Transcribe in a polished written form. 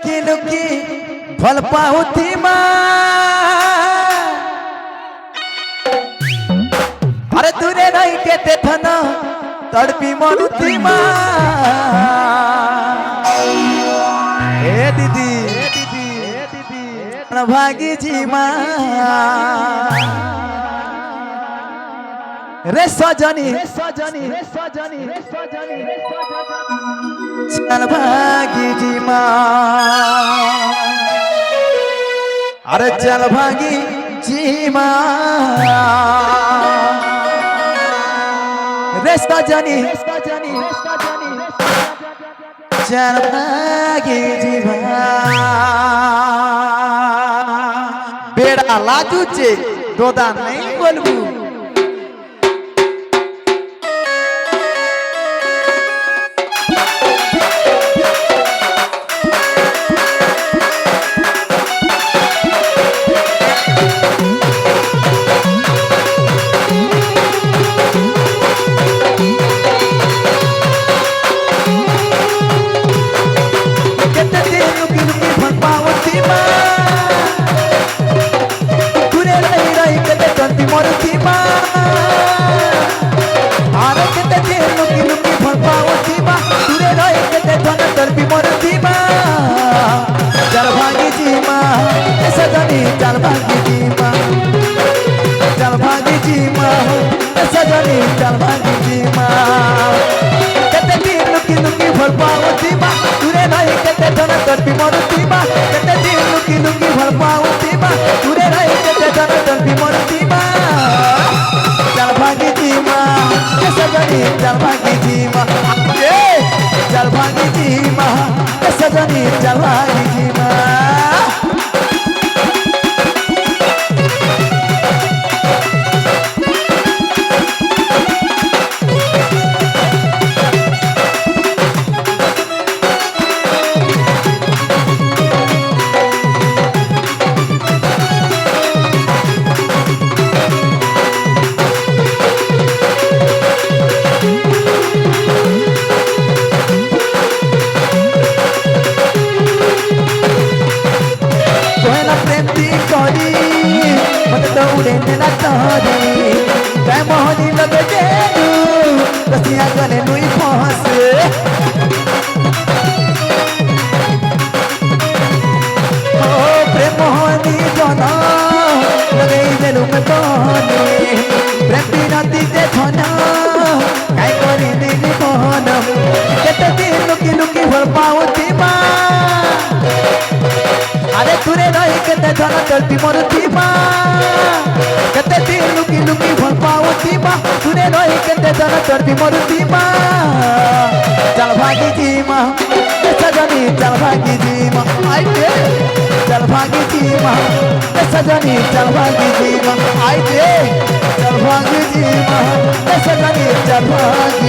लुकी लुकी भल पाउथी अरे दूरे रही केते थन तड़पी मरुथी ए दीदी भागी जी माँ रे सजनी चल भागी जी माँ अरे चल भागी जी माँ रे सजनी चल भागी जी माँ बेड़ा लाजू चे दोदा नहीं बोलबू चल भागी जी माँ सजनी चल भागी जी माँ चल भागी जी माँ सजनी चल भागी जी माँ कते दिन लुकी लुकी भल पावती माँ तुरे नहीं कते धन तड़पी मरुती माँ कते दिन लुकी लुकी भल पावती माँ तुरे नहीं कते धन तड़पी मरुती माँ चल भागी जी माँ सजनी चल भागी जी माँ चल भागी जी माँ सजनी चल भागी जी माँ ना तोरी मैं मोहनी लगे जेनु रसिया गले नुई फंसे ओ प्रेम मोहनी जना लगे जेनु में तोनी प्रेम बिना दीजे धना काय करी नीली मोहन केते दिन लुकी लुकी भल पाउती माँ अरे तुरे रही केते धन तड़पी मरुती माँ कते दिन लुकी लुकी भल पाउती माँ तुरे रही केते धन तड़पी मरुती माँ चल भागी जी माँ सजनी चल भागी जी माँ आइए चल भागी जी माँ सजनी चल भागी जी माँ आइए चल भागी जी माँ सजनी चल भागी